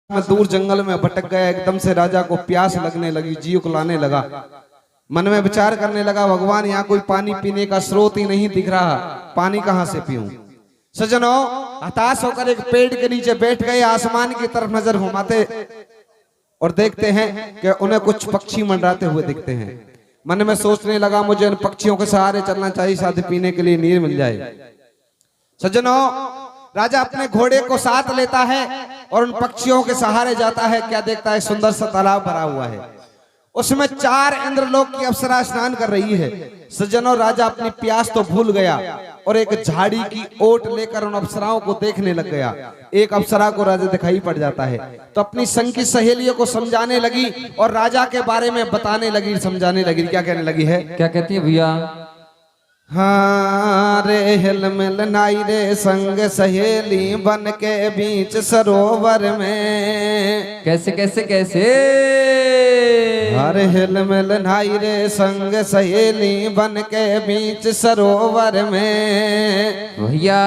में दूर जंगल में भटक गया। एकदम से राजा को प्यास लगने लगी, जी उकलाने लगा। मन में विचार करने लगा, भगवान यहाँ कोई पानी पीने का स्रोत ही नहीं दिख रहा, पानी कहाँ से पीऊं। सज्जनों, हताश होकर एक पेड़ के नीचे बैठ गए, आसमान की तरफ नजर घुमाते और देखते हैं कि उन्हें कुछ पक्षी मंडराते हुए दिखते हैं। मन में सोचने लगा, मुझे इन पक्षियों के सहारे चलना चाहिए, शायद पीने के लिए नीर मिल जाए। सज्जनों, राजा अपने घोड़े को साथ लेता है और उन पक्षियों के सहारे जाता है। क्या देखता है, सुंदर सा तालाब भरा हुआ है, उसमें 4 इंद्रलोक की अप्सरा स्नान कर रही है। सज्जनों, राजा अपनी प्यास तो भूल गया और एक झाड़ी की ओट लेकर उन अप्सराओं को देखने लग गया। एक अप्सरा को राजा दिखाई पड़ जाता है तो अपनी संग की सहेलियों को समझाने लगी और राजा के बारे में बताने लगी, समझाने लगी। क्या कहने लगी है, क्या कहती है भैया? हाँ रे हिल मिल नाई रे संग सहेली बन के बीच सरोवर में। कैसे कैसे कैसे? हर हिल मिल नाई रे संग सहेली बन के बीच सरोवर में। भैया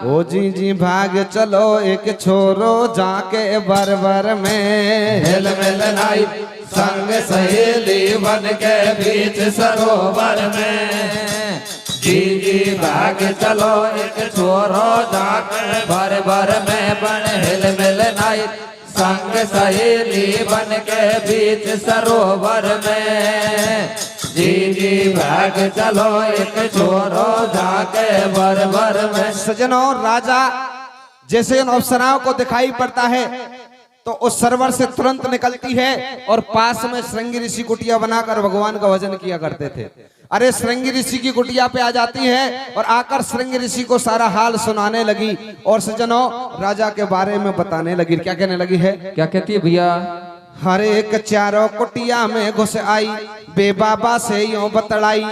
ओ जी जी भाग चलो एक छोरो जाके बरबर में। हिल मिल नाई संग सहेली बन के बीच सरोवर में। जी जी भाग चलो एक छोरो जाके भर भर में बन। हिल मिल नाई संग सहेली बन के बीच सरोवर में। जी जी भाग चलो एक छोरो जाके भर भर में। सज्जनों, राजा जैसे उन अप्सराओं को दिखाई पड़ता है तो उस सरोवर से तुरंत निकलती है और पास में श्रृंगी ऋषि कुटिया बनाकर भगवान का भजन किया करते थे। अरे श्रृंगी ऋषि की कुटिया पे आ जाती है और आकर श्रृंगी ऋषि को सारा हाल सुनाने लगी और सज्जनों, राजा के बारे में बताने लगी। क्या कहने लगी है, क्या कहती है भैया? हर एक चारों कुटिया में घुस आई, बे बाबा से यूं बतलाई।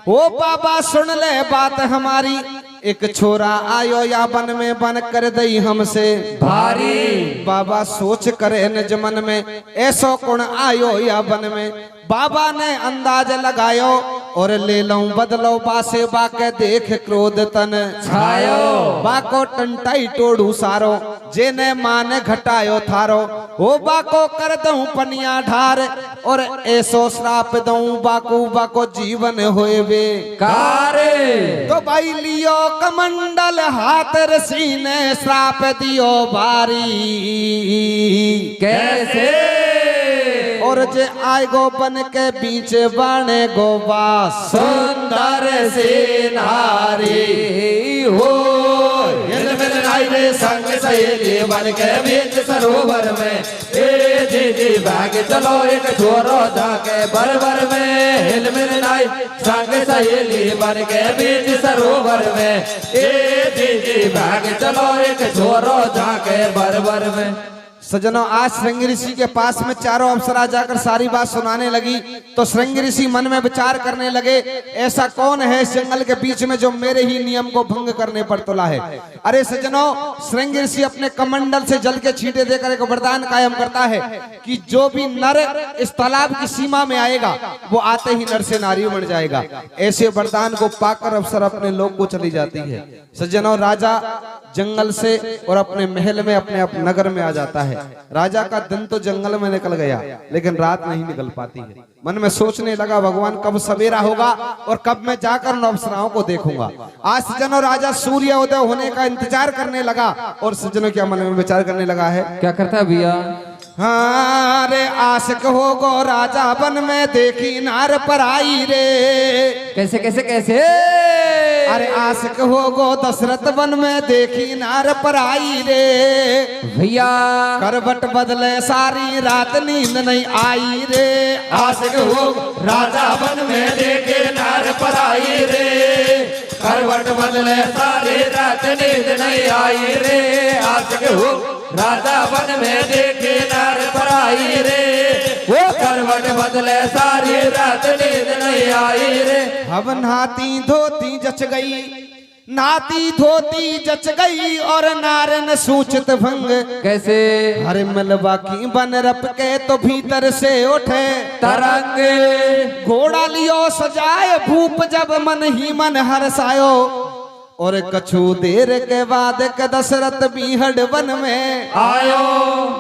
ओ बाबा सुन ले बात हमारी, एक छोरा आयो या बन में बन कर दई हमसे भारी। बाबा सोच करे निज मन में, ऐसो कौन आयो या बन में। बाबा ने अंदाज लगायो और ले लऊं बदलो बासे बाके देख क्रोध तन छायो। बाको टंटाई टोड़ू सारो, जेने माने घटायो थारो। ओ बाको कर दूं पनिया ढार और ऐसो श्राप दूं बाकू बाको जीवन होए कारे। तो भाई लियो कमंडल हाथ रसी ने श्राप दियो बारी। कैसे? और जे आए गो बन के बीच बाणे गोबा सुंदर से नारी हो। हिल मिल नाई रे संग सहेली बन के बीच सरोवर में। ए जी जी भाग चलो एक छोरो जाके बरबर में। हिल मिल नाई संग सहेली बन के बीच सरोवर में। ए जी जी भाग चलो एक छोरो जाके बरबर में। सज्जनों, आज श्रृंगी ऋषि के पास में चारों अप्सरा जाकर सारी बात सुनाने लगी तो श्रृंगी ऋषि मन में विचार करने लगे, ऐसा कौन है इस जंगल के बीच में जो मेरे ही नियम को भंग करने पर तुला है। अरे सज्जनों, श्रृंगी ऋषि अपने कमंडल से जल के छींटे देकर एक वरदान कायम करता है कि जो भी नर इस तालाब की सीमा में आएगा वो आते ही नर से नारी बन जाएगा। ऐसे वरदान को पाकर अप्सरा अपने लोक को चली जाती है। सज्जनों, राजा जंगल से और अपने महल में अपने नगर में आ जाता है। राजा का दिन तो जंगल में निकल गया लेकिन रात नहीं निकल पाती है। मन में सोचने लगा, भगवान कब सवेरा होगा और कब मैं जाकर उन अप्सराओं को देखूंगा। आज सज्जनों, राजा सूर्य उदय होने का इंतजार करने लगा और सज्जनों क्या मन में विचार करने लगा है, क्या करता है भैया? हाँ रे आशिक हो गो राजा बन में देखी नार पर आई रे। कैसे कैसे कैसे? अरे आशिक हो गो दशरथ वन में देखी नार पर आई रे। भैया करवट बदले सारी रात नींद नहीं आई रे। आशिक हो राजा बन में देखे नार पर आई रे। करवट बदले सारी रात नींद नहीं आई रे। आशिक हो राजा बन में देखे नार पर आई रे। वो करवट बदले सारी रात नींद नहीं आई रे। अब नाती धोती जच गई, नाती धोती जच गई और नारन सूचित भंग। कैसे? हरे मलबा की बन रप के तो भीतर से उठे तरंग। घोड़ा लियो सजाए भूप जब मन ही मन हर्षायो। और कछु देर के बाद के दशरथ बीहड़ वन में आयो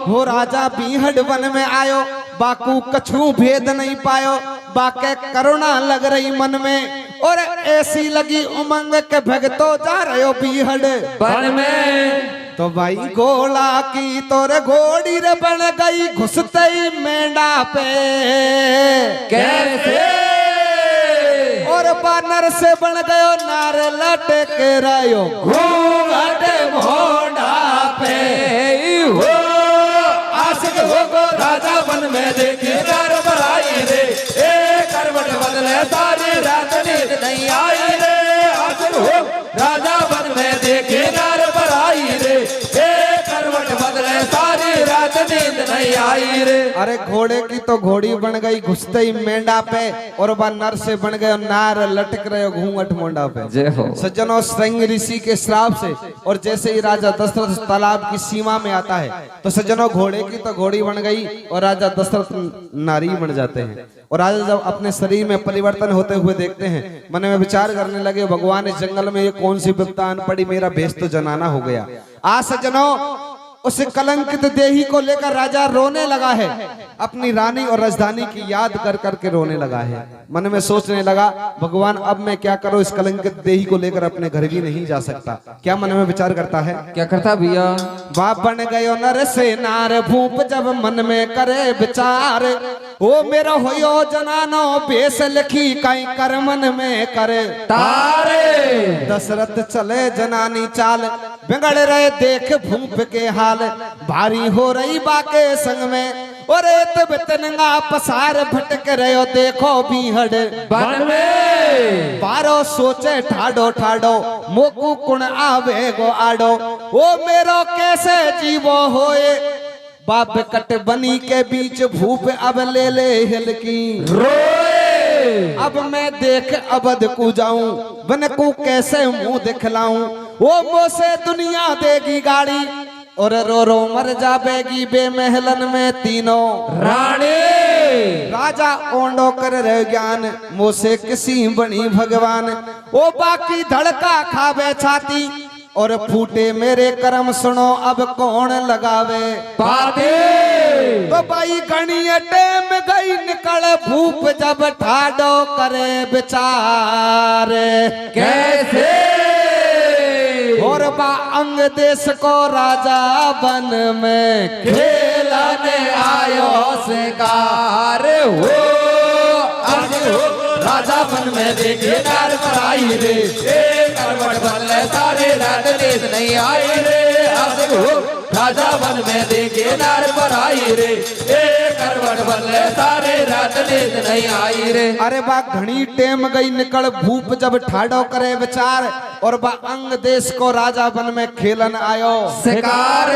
हो राजा बीहड़ वन में आयो बाकू कछु भेद नहीं पायो बाके करुणा लग रही मन में और ऐसी लगी उमंग के भगतो जा रहे हो बीहड़ वन में तो भाई गोला की तोरे घोड़ी रे बन गई घुसते ही मेंढा पे कैसे और बानर से बन गयो नार लटक रहो घूंघट मोढ़ा पे हो आशिक हो गो राजा वन में देखी कर बराई रे ए करवट बदले सारी रात नींद नहीं आई रे आशिक हो राजा वन में देखी कर बराई रे ए करवट बदले सारी रात नींद नहीं आई रे। अरे घोड़े की तो घोड़ी बन गई घुसते ही मेंढा पे और बा नर से बन गए नार लटक रहे हो घूंघट मोंडा पे। जय हो। सज्जनों श्रृंग ऋषि के श्राप से और जैसे ही राजा दशरथ तालाब की सीमा में आता है तो सज्जनों घोड़े की तो घोड़ी बन गई और राजा दशरथ नारी बन जाते हैं। और राजा जब अपने शरीर में परिवर्तन होते हुए देखते हैं मन में विचार करने लगे भगवान इस जंगल में ये कौन सी विपत्ता आन पड़ी मेरा भेष तो जनाना हो गया। आज सज्जनों उस कलंकित देही को लेकर राजा रोने लगा है अपनी रानी और राजधानी की याद कर करके रोने लगा है। मन में सोचने लगा भगवान अब मैं क्या करूं इस कलंकित देही को लेकर अपने घर भी नहीं जा सकता। क्या मन में विचार करता है क्या करता भैया बाप बन गयो नर से नार भूप जब मन में करे विचार ओ मेरा होयो जनानो बेस लिखी कई कर मन में करे तारे दशरथ चले जनानी चाल बिगड़ रहे देख भूप के हाल भारी हो रही बाके संग में और तनंगा पसार भटक रहे हो देखो बीहड़ वन में बारो सोचे ठाडो ठाडो मोकू कुण आवे गो आडो ओ मेरो कैसे जीवो होए बाप कट बनी के बीच भूप अब ले हिलकी रोए अब मैं देख अबद को जाऊं बन को कैसे मुंह दिखलाऊं वो मोसे दुनिया देगी गाड़ी और रो रो मर जाबेगी बेमहलन में तीनों रानी राजा ओंडो कर रहे ज्ञान मोसे किसी बनी भगवान ओ बाकी धड़का खावे छाती और फूटे मेरे कर्म सुनो अब कौन लगावे पाते तो भाई घनी टेम गई निकल भूप जब ठाडो करे विचार कैसे और बा अंग देश को राजा बन में खेलने आयो शिकार हो आज हो राजा बन में देखे नार पर आई रे ए करवट बदले सारे रात नींद नहीं आई रे आज हो राजा बन में देखे नार पर आई रे ए करवट बदले सारे रात नींद नहीं आई रे। अरे बा घनी टेम गई निकल भूप जब ठाडो करे विचार और बा अंग देश को राजा बन में खेलन आयो शिकार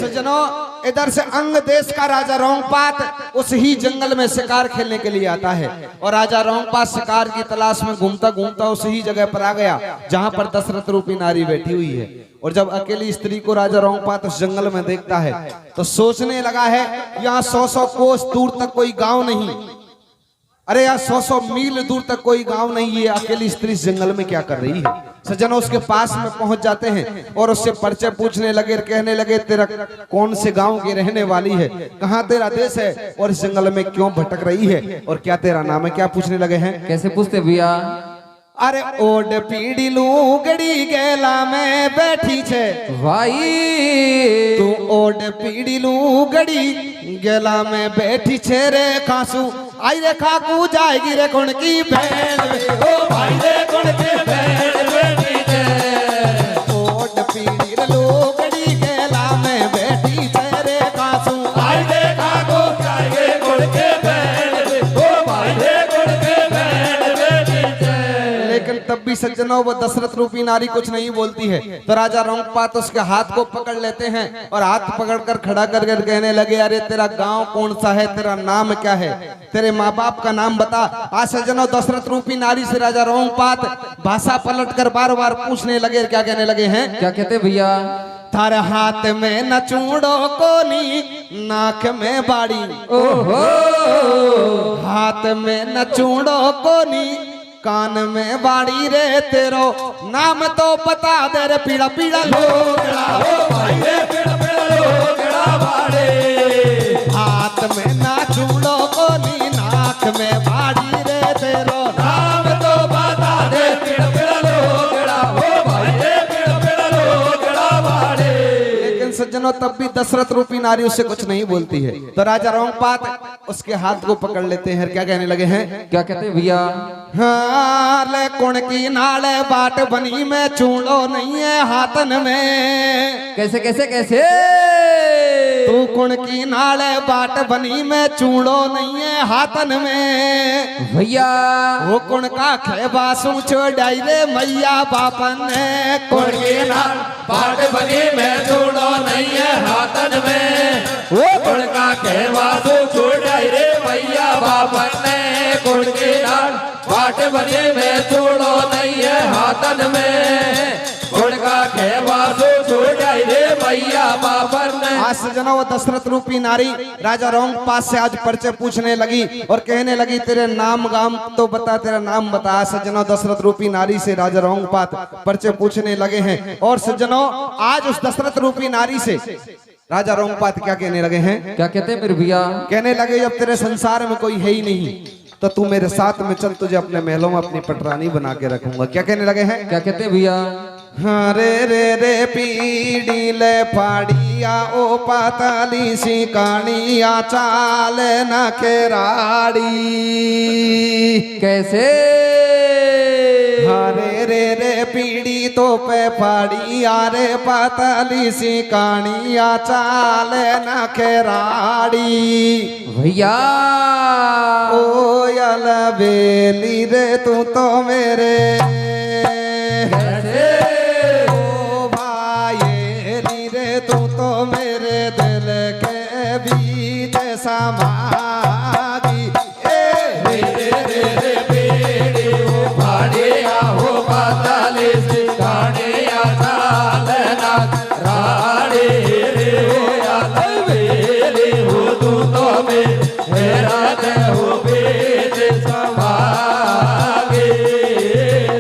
सजनों इधर से अंग देश का राजा रोंगपात उस ही जंगल में शिकार खेलने के लिए आता है और राजा रोंगपात शिकार की तलाश में घूमता घूमता उस ही जगह पर आ गया जहां पर दशरथ रूपी नारी बैठी हुई है। और जब अकेली स्त्री को राजा रोंगपात उस जंगल में देखता है तो सोचने लगा है यहाँ 100 कोस दूर तक कोई गांव नहीं, अरे यार 100 मील दूर तक कोई गांव नहीं है, अकेली स्त्री इस जंगल में क्या कर रही है। सज्जनों उसके पास में पहुंच जाते हैं और उससे परिचय पूछने लगे, कहने लगे तेरा कौन से गांव की रहने वाली है, कहाँ तेरा देश है और इस जंगल में क्यों भटक रही है और क्या तेरा नाम है, क्या पूछने लगे हैं। कैसे पूछते भैया अरे ओड पीड़ी लूगड़ी गेला में बैठी छे भाई तू ओड पीड़ी लूगड़ी गेला में बैठी छे रे खासू आई रे खाकू जाएगी रे कौन की बहन ओ भाई रे कौन के बहन बेटी है ओड पीड़ी लूगड़ी गेला में बैठी छे रे खासू आई देखा को जाएगे कौन के बहन ओ भाई रे कौन के बहन बेटी है। लेकिन तब भी सज्जनों वो दशरथ रूपी नारी कुछ नहीं बोलती है तो राजा रोंगपात उसके हाथ को पकड़ लेते हैं और हाथ पकड़कर खड़ा करके कहने लगे अरे तेरा गांव कौन सा है, तेरा नाम क्या है, तेरे माँ बाप का नाम बता। आज सज्जनों दशरथ रूपी नारी से राजा रोंगपात भाषा पलटकर बार बार पूछने लगे, क्या कहने लगे हैं, क्या कहते भैया थारे हाथ में न चूड़ो कोनी नाक में बाड़ी, ओहो हाथ में न चूड़ो कोनी कान में बाड़ी रे तेरो नाम तो बता दे रे पीड़ा पीड़ा लोगड़ा ओ भाई रे पीड़ा पीड़ा लोगड़ा बाड़े हाथ में ना चूड़ो कोनी नाक में बाड़ी रे तेरो नाम तो बता दे पीड़ा पीड़ा लोगड़ा ओ भाई रे पीड़ा पीड़ा लोगड़ा बाड़े। लेकिन सज्जनों तब भी दशरथ रूपी नारी उससे कुछ नहीं बोलती है। तो राजा रोंगपात उसके हाथ को पकड़ लेते हैं। क्या कहने लगे हैं? क्या कहते हैं भैया? हाँ ले कुण की नाले बाट बनी में चूड़ो नहीं है हाथन में। कैसे कैसे कैसे? तू कुण की नाले बाट बनी में चूड़ो नहीं है हाथन में। भैया वो कुण का खेबासू छोड़ाई रे मैया बापन ने कुण की नाल बाट बनी में चूड़ो नहीं है हाथन में वो कुड़का कहवा तो छोड़ाई रे भैया बापन ने कुड़ के नाल बाट बनी में चूड़ो नहीं है हाथन में कुड़का कहवा तो छोड़ाई रे भैया बापन ने। आज सज्जनों वो दशरथ रूपी नारी राजा रोंगपात से आज परिचय पूछने लगी और कहने लगी तेरे नाम गाम तो बता, तेरा नाम बता। सज्जनों दशरथ रूपी नारी से राजा रोंगपात परिचय पूछने लगे हैं। और सज्जनों आज उस दशरथ रूपी नारी से राजा रोंगपात क्या कहने लगे हैं? क्या कहते हैं मेरे भैया? कहने लगे जब तेरे संसार में कोई है ही नहीं तो तू मेरे साथ में चल, तुझे अपने महलों में अपनी पटरानी बना के रखूंगा। क्या कहने लगे हैं? क्या कहते हैं भैया? हाँ रे रे रे पीड़ी ले फाड़िया ओ पाताली सी कानिया चाल न केराड़ी। कैसे? हाँ रे रे रे पीड़ी तो पे फाड़िया रे पाताली सी कानिया चाल न केराड़ी। भैया ओ यल बेली रे तू तो मेरे तू तो मेरे दिल के बीच समागी। रे रे रे रे बेड़ी वो फाड़िया हो पाताली से कानिया चाल ना राड़ी रे आल बेली हो तू तो मेरा दे हो बीच समागी।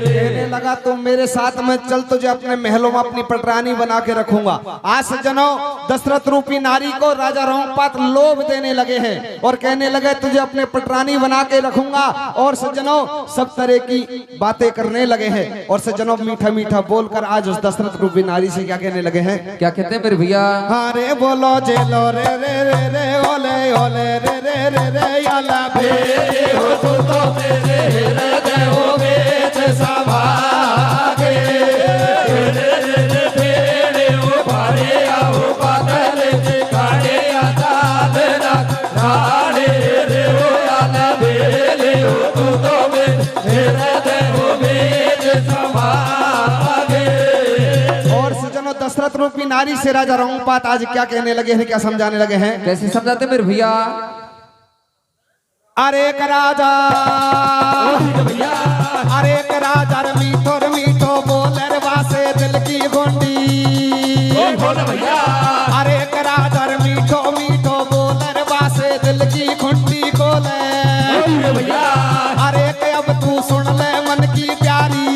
कहने लगा तुम मेरे साथ में चल, तुझे अपने महलों में अपनी पटरानी बना के रखूंगा। आज सज्जनों दशरथ रूपी नारी को राजा रोंगपात लोभ देने लगे हैं और कहने लगे तुझे अपने पटरानी बना के रखूंगा। और सज्जनों सब तरह की बातें करने लगे हैं और सज्जनों मीठा मीठा बोलकर आज उस दशरथ रूपी नारी से क्या कहने लगे हैं? क्या कहते हैं मेरे भैया? हाँ रे बोलो जेलो रे रे रे रे ओले ओले रे रे रे रे याला बेली हो तू तो मेरे हृदय हो बीच समागे। रे रे रे बेड़ी वो फाड़िया हो पाताली से कानिया चाल ना राड़ी रे हो आल बेली हो तू तो मेरे हृदय हो बीच समागे। और सज्जनों दशरथ रूपी नारी से राजा रोंगपात आज क्या कहने लगे हैं, क्या समझाने लगे हैं? कैसे समझाते मेरे भैया? अरे एक राजा अरे एक राजा रे मीठो रे मीठो बोले रे वासे दिल की गोंडी। भैया अरे एक राजा रे मीठो मीठो बोले रे वासे दिल की घुंडी खोले। भैया अरे के अब तू सुन ले मन की प्यारी।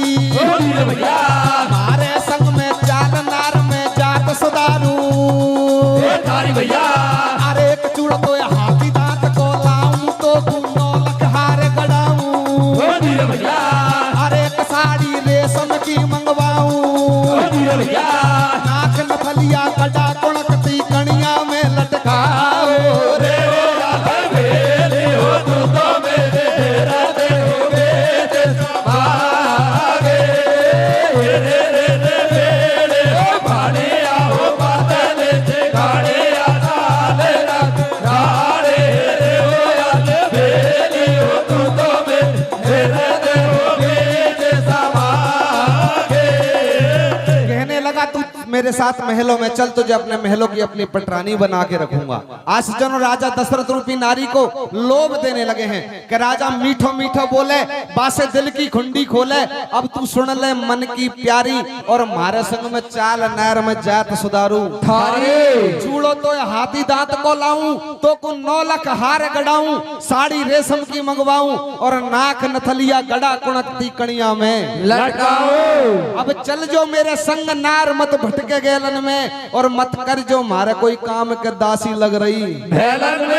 भैया हमारे संग में चाल नार में जात सुधारू। तारी भैया अरे एक चूड़ तो हाथी दांत को लाऊं तो गुनो लखहार गड़ाऊं। भैया अरे एक साड़ी रेशम की मंगवाऊं। भैया नाक नथलिया कड़ा कुणकती कणिया में लटकाओ। रे आल बेली हो तू तो मेरे हृदय हो बीच समागे। रे रे रे बेली हो फाड़िया हो पाताली से कानिया चाल ना मेरे साथ महलों में चल, तुझे अपने महलों की अपनी पटरानी बना के रखूंगा। आज सज्जनों राजा दशरथ रूपी नारी को लोभ देने लगे हैं कि राजा मीठो मीठो बोले, बासे दिल की खुंडी खोले, अब तू सुन ले मन की प्यारी, और हमारे संग में चाल नैर में जात सुधारू। चूड़ो तो हाथी दांत को लाऊं, तो को 9 लाख हार गड़ाऊं, साड़ी रेशम की मंगवाऊं, और नाक नथलिया गड़ा कुणकती कणिया में लटकाऊं। अब चल जो मेरे संग नार, मत भटके गैलन में, और मत कर जो मारे कोई काम के दासी लग रही भेलन में।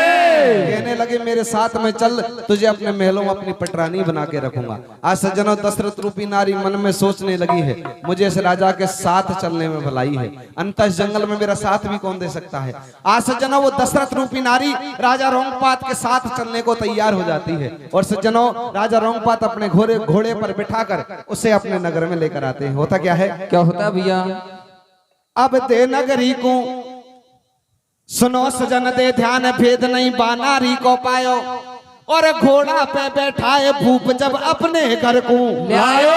कहने लगे मेरे साथ में चल, तुझे अपने महलों में अपनी पटरानी बना के रखूंगा। आज सज्जनों दशरथ रूपी नारी मन में सोचने लगी है, मुझे इस राजा के साथ चलने में भलाई है, अंत इस जंगल में मेरा साथ भी कौन दे सकता है। आज सज्जनों वो दशरथ रूपी नारी राजा रोंगपात के साथ चलने को तैयार हो जाती है, और सज्जनों राजा रोंगपात अपने घोड़े पर बिठाकर उसे अपने नगर में लेकर आते हैं। होता क्या है, क्या होता भैया? अब दे नगरी को सुनो सजन दे ध्यान, भेद नहीं बानारी को पायो, और घोड़ा पे बैठाए भूप जब अपने घर को लायो।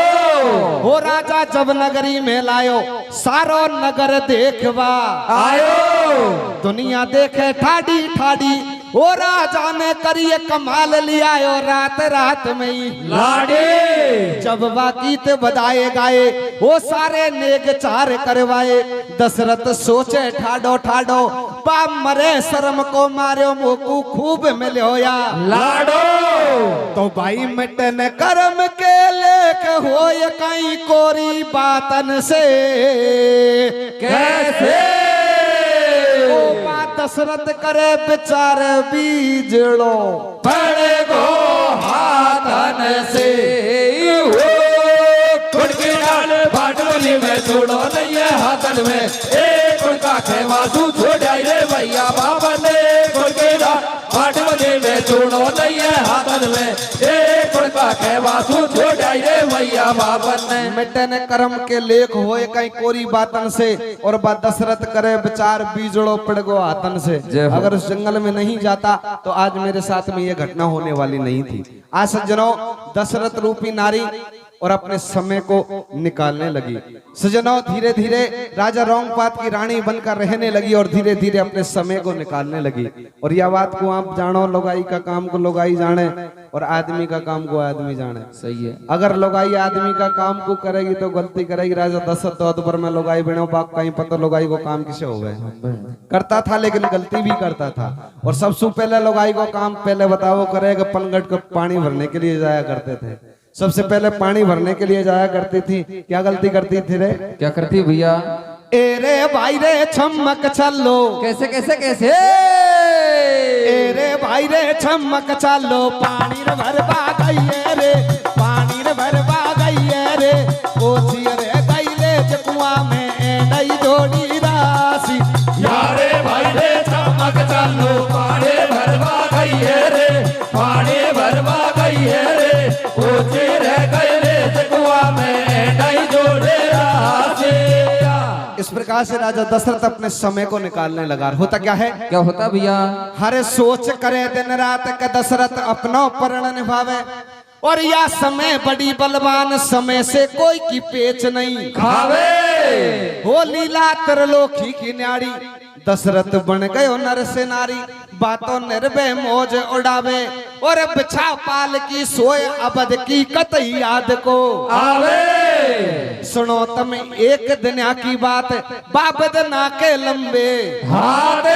हो राजा जब नगरी में लायो, सारो नगर देखवा आयो। दुनिया देखे ठाडी ठाडी, ओ राजा ने करिए कमाल लिया, रात रात में ही लाडे। जब वाकीत बधाए गाए, वो सारे नेग चार करवाए, दशरथ सोचे ठाडो ठाडो, बाप मरे शर्म को मारो मोकू खूब मिलो या लाडो। तो भाई मिटन कर्म के लेख हो कहीं कोरी बातन से, कैसे दशरथ करे विचार बीजड़ो पड़े गो हाथन से। कुड़की डाल बाटोली में छोड़ो नहीं है हाथन में, एक कुड़का खेवा तू छोड़ाई रे भैया बाबा ने। कुड़की डाल बाटोली में छोड़ो नहीं है हाथन में, एक कुड़का खेवा तू छोड़ाई रे भैया बाबा ने। मिटन कर्म के लेख होए कहीं कोरी बातन से, और बात दशरथ करे विचार बीजड़ो पड़ गो हाथन से। अगर उस जंगल में नहीं जाता तो आज मेरे साथ में ये घटना होने वाली नहीं थी। आज सज्जनों दशरथ रूपी नारी और अपने समय को निकालने लगी। सज्जनों धीरे धीरे राजा रोंगपात की रानी बनकर रहने लगी, और धीरे धीरे अपने समय को निकालने लगी। और यह बात को आप जानो, लोगाई का काम को लोगाई जाने, और आदमी का काम को आदमी जाने। सही है। अगर लोगाई आदमी का काम को करेगी तो गलती करेगी। राजा दशरथ तो अदबर में लोगाई बिनो बाप कहीं पता लोगाई को काम किसे हो गए करता था, लेकिन गलती भी करता था। और सबसे पहले लोगाई को काम पहले बताओ करेगा, पनगट को पानी भरने के लिए जाया करते थे। सबसे पहले पानी भरने के लिए जाया करती थी। क्या गलती करती थी रे? क्या करती भैया? ए रे भाई रे छमक चलो। कैसे कैसे कैसे? ए रे भाई रे छमक चलो, पानी रे भरवा गई रे, पानी रे भरवा गई रे, ओछी रे गई रे जकुआ में नई जोड़ी राशि। यारे भाई रे चमक चलो, पानी भरवा गई रे, पानी भरवा गई रे, ओछी रह गई रे जकुआ में नई जोड़ी राशि। इस प्रकार से राजा दशरथ अपने समय को निकालने लगा। होता क्या है? क्या होता भैया? हर सोच करे दिन रात का दशरथ अपना प्रण निभावे, और या समय बड़ी बलवान, समय से कोई की पेच नहीं खावे। हो लीला त्रिलोकी की न्यारी, दशरथ बन गयो नर से नारी, बातों निर्भय मौज उड़ावे, और बिछा पाल की सोए अबद की कतई याद को आवे। सुनो तुम एक दिन की बात, बाबद ना के लंबे हाथे,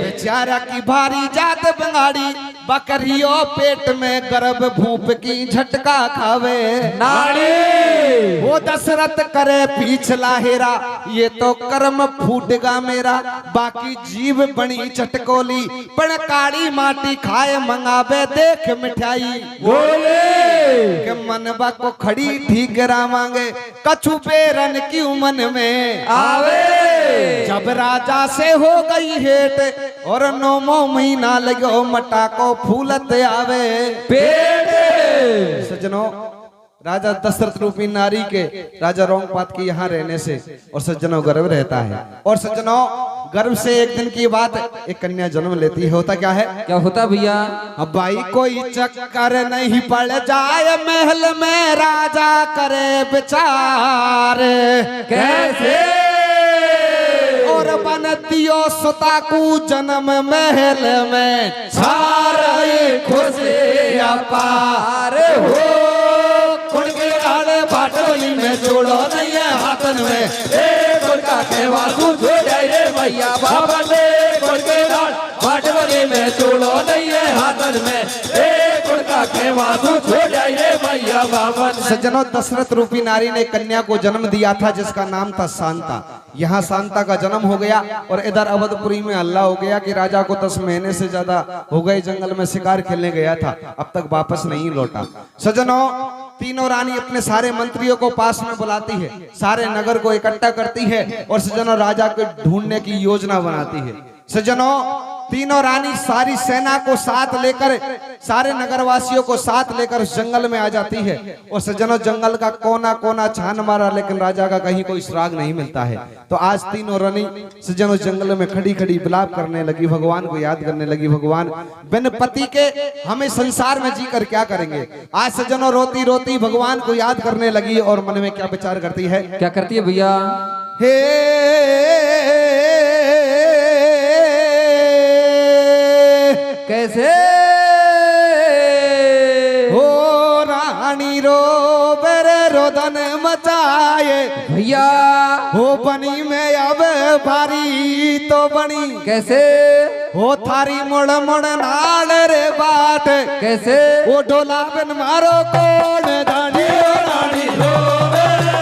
बेचारा की भारी जात बंगाड़ी, बकरियों पेट में गर्भ भूप की झटका खावे नाड़ी। वो दशरथ करे पिछला हेरा, ये तो कर्म फूटगा मेरा, बाकी जीव बनी चटकोली, पण काड़ी माटी खाए मंगावे देख मिठाई। बोले के मनबा को खड़ी ठीक रामांगे, कछु बेरन क्यों मन में आवे। जब राजा से हो गई हेट, और 9वां महीना लगो मटा को फूलत आवे पेट। सज्जनों राजा दशरथ रूपी नारी के राजा रोंगपात के यहाँ रहने से और सज्जनों गर्व रहता है। और सज्जनों गर्व से एक दिन की बात, एक कन्या जन्म लेती है। होता क्या है? क्या होता भैया? अब भाई कोई चक्कर नहीं पड़ जाए, महल में राजा करे विचार। कैसे? और बन दियो सुता को जन्म महल में सारे खुशी अपार हो कुड़के आड़े बाटोली में जोड़ो नहीं है हाथन में कुड़का के वासु छो जाए रे भैया बाबा ने कुड़के आड़ बाटोली में जोड़ो नहीं है हाथन में कुड़का के वासु छो जाए रे भैया बाबा ने। सज्जनों, दशरथ रूपी नारी ने कन्या को जन्म दिया था जिसका नाम था शांता। यहाँ शांता का जन्म हो गया और इधर अवधपुरी में हल्ला हो गया कि राजा को 10 महीने से ज्यादा हो गए जंगल में शिकार खेलने गया था, अब तक वापस नहीं लौटा। सज्जनों, तीनों रानी अपने सारे मंत्रियों को पास में बुलाती है, सारे नगर को इकट्ठा करती है और सज्जनों राजा को ढूंढने की योजना बनाती है। सज्जनों, तीनों रानी सारी सेना को साथ लेकर, सारे नगरवासियों को साथ लेकर उस जंगल में आ जाती है और सज्जनों जंगल का कोना कोना छान मारा लेकिन राजा का कहीं कोई सुराग नहीं मिलता है। तो आज तीनों रानी सज्जनों जंगल में खड़ी खड़ी विलाप करने लगी, भगवान को याद करने लगी, भगवान बिन पति के हमें संसार में जीकर क्या करेंगे। आज सज्जनों रोती रोती भगवान को याद करने लगी और मन में क्या विचार करती है, क्या करती है भैया? हे कैसे हो रानी रो बेरे रोदन मचाए भैया? हो बनी में अब भारी तो बनी कैसे हो थारी मुड़ मुड़ नाड़ रे बाट कैसे? वो डोला बिन मारो कौन दानी रानी रो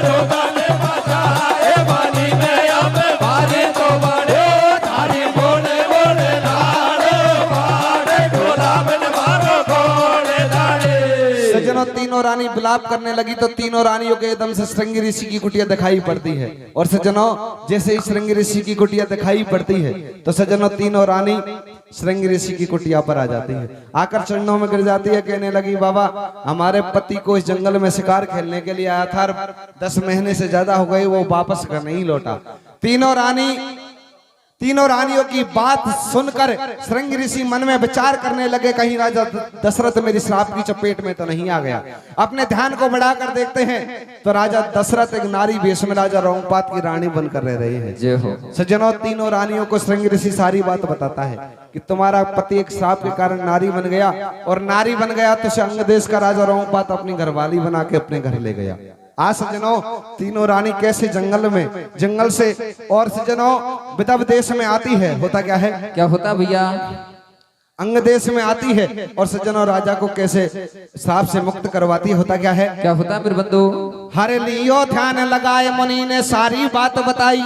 रोदन मचाए पानी में अब भारी तो बड़े थारी मोने मोने नाड़ बाड़े ढोला बिन मारो कोड़े दाड़े। सज्जनों, तीनों रानी विलाप करने लगी तो तीनों रानियों के एकदम से श्रृंगी ऋषि की कुटिया दिखाई पड़ती है और सज्जनों जैसे ही श्रृंगी ऋषि की कुटिया दिखाई पड़ती है तो सज्जनों तीनों रानी श्रृंगी ऋषि की कुटिया पर आ जाती है, आकर चरणों में गिर जाती है, कहने लगी बाबा हमारे पति को इस जंगल में शिकार खेलने के लिए आया था, 10 महीने से ज्यादा हो गए, वो वापस कर नहीं लौटा। तीनों रानियों की बात सुनकर श्रृंगी ऋषि मन में विचार करने लगे, कहीं राजा दशरथ मेरी श्राप की चपेट में तो नहीं आ गया। अपने ध्यान को बढ़ाकर देखते हैं तो राजा दशरथ एक नारी वेश में राजा रोंगपात की रानी बनकर रह रहे हैं। जय हो। सज्जनों, तीनों रानियों को श्रृंगी ऋषि सारी बात बताता है कि तुम्हारा पति एक श्राप के कारण नारी बन गया और नारी बन गया तो उसे अंग देश का राजा रोंगपात अपनी घरवाली बना के अपने घर ले गया। आज सज्जनों तीनों रानी कैसे जंगल से और सज्जनों विदर्भ देश में आती है, होता क्या है, क्या होता भैया? अंग देश में आती है और सज्जनों राजा को कैसे श्राप से मुक्त करवाती है, होता क्या है, क्या होता मेरे बंधु? हरे लियो ध्यान लगाए मुनि ने सारी बात बताई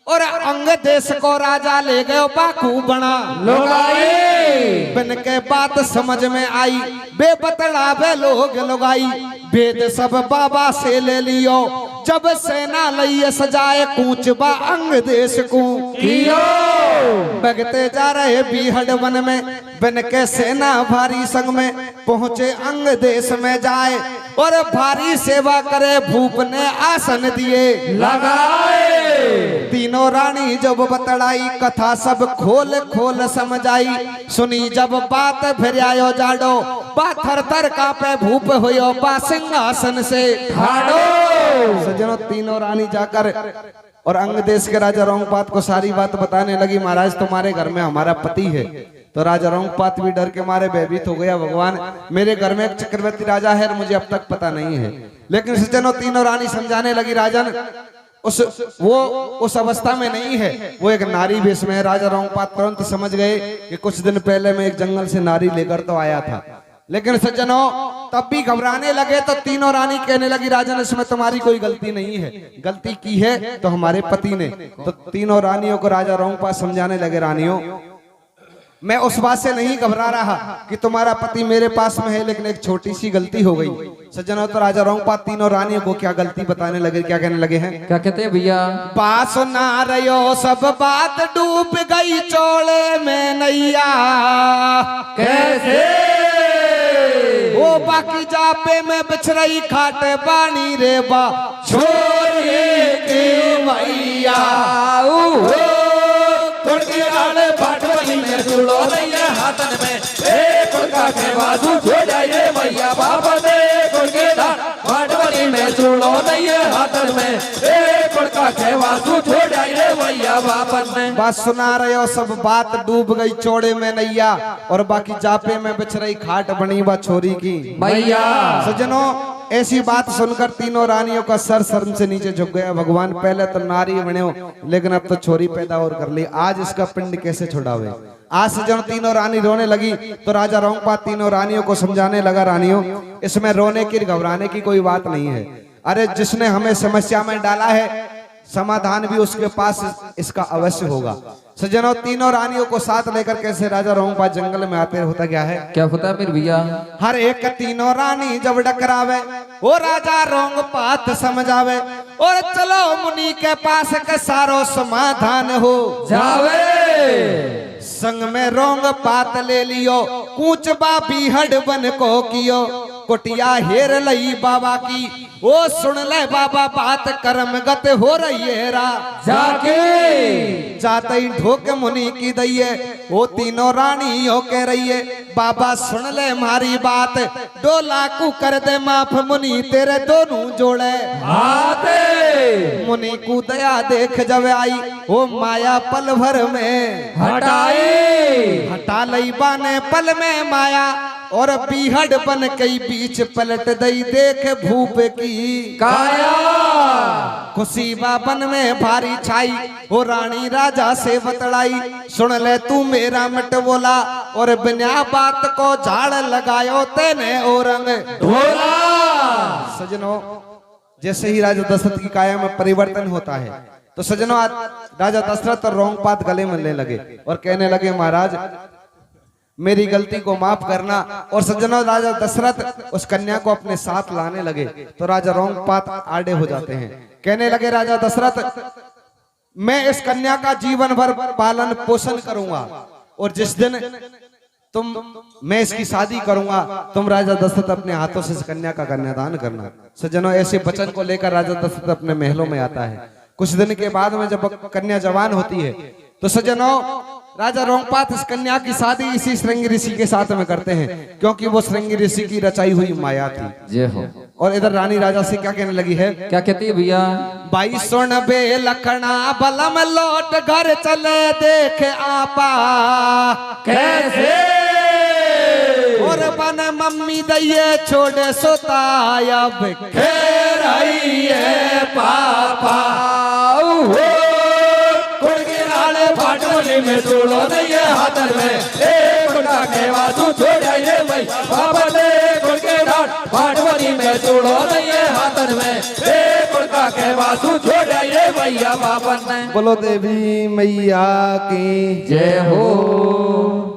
और अंग देश को राजा ले गयो बाकू बना बिन के बात समझ में आई बेबतड़ा बे लोग लगाई वेद सब बाबा से ले लियो जब सेना लइए सजाए कूचबा अंग देश को बगते जा रहे बीहड़ वन में बिन के सेना भारी संग में पहुंचे अंग देश में जाए और भारी सेवा करे भूप ने आसन दिए लगाए। तीनों रानी जब बतड़ाई कथा सब खोल खोल समझाई सुनी जब बात फिर आयो जाडो बा थर थर कापे भूप होयो बा सिंहासन से ठाड़ो। सज्जनों तीनों रानी जाकर और अंग देश के राजा रोंगपात को सारी बात बताने लगी, महाराज तुम्हारे घर में हमारा पति है। तो राजा रोंगपात भी डर के मारे भयभीत हो गया, भगवान मेरे घर में एक चक्रवर्ती राजा है मुझे अब तक पता नहीं है। लेकिन सज्जनों तीनों रानी समझाने लगी राजन उस अवस्था में नहीं है, वो एक नारी वेश में है। राजा रोंगपात तुरंत समझ गए कि कुछ दिन पहले मैं एक जंगल से नारी लेकर तो आया था। लेकिन सज्जनों तब भी घबराने लगे तो तीनों रानी कहने लगी राजन इसमें तुम्हारी कोई गलती नहीं है, गलती की है तो हमारे पति ने। तो तीनों रानियों को राजा रोंगपात समझाने लगे, रानियों मैं उस बात से नहीं घबरा रहा कि तुम्हारा पति मेरे पास में है, लेकिन एक छोटी सी गलती हो गई। सज्जनों तो राजा रोंगपात तीनों रानियों को क्या गलती बताने लगे, क्या कहने लगे हैं, क्या कहते हैं भैया? पास ना रहो सब बात डूब गई चोले में नैया कैसे वो बाकी जापे में बिछरई खाटे बानी रे बा छोरे के भैया जुड़ो नहीं है हाथन में एक उनका के बाजू छो जाए भैया बाबा ने उनके बाटवली में जुड़ो नहीं है हाथन में एक कुड़का कहवा तू छोड़ा रे भैया बापन ने बात सुना रहे हो सब, बात डूब गई चौड़े में नैया और बाकी जापे में बिछ रही खाट बनी बा छोरी की भैया। सज्जनों ऐसी बात सुनकर तीनों रानियों का सर शर्म से नीचे झुक गया। भगवान पहले तो नारी बने हो लेकिन अब तो छोरी पैदा और कर ली, आज इसका पिंड कैसे छुड़ावे। आज सज्जनों तीनों रानी रोने लगी तो राजा रोंगपा तीनों रानियों को समझाने लगा, रानियों इसमें रोने की घबराने की कोई बात नहीं है। अरे जिसने हमें समस्या में डाला है समाधान भी उसके पास इसका अवश्य होगा। सज्जनों तीनों रानियों को साथ लेकर कैसे राजा रोंगपा जंगल में आते होता क्या है, क्या होता है मेरे भैया? हर एक तीनों रानी जब डकरावे वो राजा रोंगपात समझावे और चलो मुनि के पास के सारो समाधान हो जावे। संग में रोंगपात ले लियो कूच बाबी हड बन को कियो कुटिया हेर लई बाबा की ओ सुन ले बाबा बात कर्म गत हो रही है रा जाके जाते ही ढोक मुनि की दइये वो तीनों रानियों कह रही है बाबा सुन ले हमारी बात 2 लाख कर दे माफ मुनि तेरे दोनों जोड़े आते। मुनि को दया देख जब आई वो माया पल भर में हटाए हटा लई बाने पल में माया और बीहड़ बन कई बीच पलट दई देख भूप की काया। खुशी बाबन में भारी छाई वो रानी राजा से बतलाई सुन ले तू मेरा मट बोला और बिना बात को झाड़ लगायो तेने औरंग ढोला। सजनों जैसे ही राजा दशरथ की काया में परिवर्तन होता है तो सजनों आज राजा दशरथ और रोंगपात गले मिलने लगे और कहने लगे महाराज मेरी गलती को माफ करना। और सज्जनों राजा दशरथ उस कन्या को अपने साथ लाने लगे तो राजा रोंगपात आड़े हो जाते हैं, कहने लगे राजा दशरथ मैं इस कन्या का जीवन भर पालन पोषण करूंगा और जिस दिन मैं इसकी शादी करूंगा तुम राजा दशरथ अपने हाथों से इस कन्या का कन्यादान करना। सज्जनों ऐसे वचन को लेकर राजा दशरथ अपने महलों में आता है। कुछ दिन के बाद में जब कन्या जवान होती है तो सज्जनों राजा रोंगपात इस कन्या की शादी इसी श्रृंगी ऋषि के साथ में करते हैं क्योंकि वो श्रृंगी ऋषि की रचाई हुई माया थी। जय हो। और इधर रानी राजा से क्या कहने लगी है, क्या कहती है भैया? भाई सुन बे लखना बलम लौट घर चले देख आपा कैसे और बन मम्मी दैये छोड़े सोताया खेर आई है पापा फाटोली में चूड़ो नहीं है हाथन में एक कुड़का कहवा तू छोड़ा रे भाई बाबा ने कुड़के डाट फाटोली में चूड़ो नहीं है हाथन में एक कुड़का कहवा तू छोड़ा रे भैया बाबा ने। बोलो देवी मैया की जय हो।